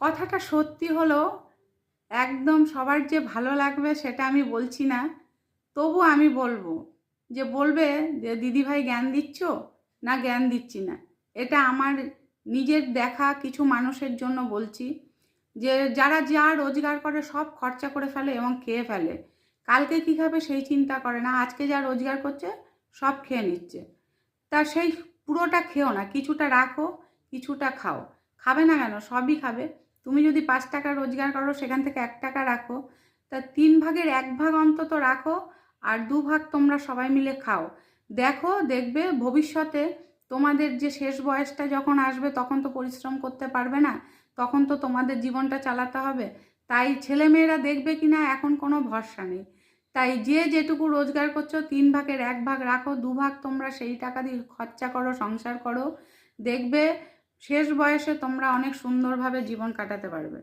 কথাটা সত্যি হলো, একদম সবার যে ভালো লাগবে সেটা আমি বলছি না, তবু আমি বলবো যে বলবে যে দিদিভাই জ্ঞান দিচ্ছ না জ্ঞান দিচ্ছি না। এটা আমার নিজের দেখা কিছু মানুষের জন্য বলছি, যে যারা যা রোজগার করে সব খরচা করে ফেলে এবং খেয়ে ফেলে। কালকে কী খাবে সেই চিন্তা করে না, আজকে যা রোজগার করছে সব খেয়ে নিচ্ছে। তা সেই পুরোটা খেও না, কিছুটা রাখো, কিছুটা খাও। খাবে না কেন, সবই খাবে। তুমি যদি 5 টাকা রোজগার করো, সেখান থেকে 1 টাকা রাখো, তা 3 ভাগের 1 ভাগ অন্তত রাখো, আর 2 ভাগ তোমরা সবাই মিলে খাও। দেখো, দেখবে ভবিষ্যতে তোমাদের যে শেষ বয়সটা যখন আসবে, তখন তো পরিশ্রম করতে পারবে না, তখন তো তোমাদের জীবনটা চালাতে হবে। তাই ছেলেমেয়েরা দেখবে কি না এখন কোনো ভরসা নেই। তাই যে যেটুকু রোজগার করছো 3 ভাগের 1 ভাগ রাখো, 2 ভাগ তোমরা সেই টাকা দিয়ে খরচা করো, সংসার করো। দেখবে শেষ বয়সে তোমরা অনেক সুন্দরভাবে জীবন কাটাতে পারবে।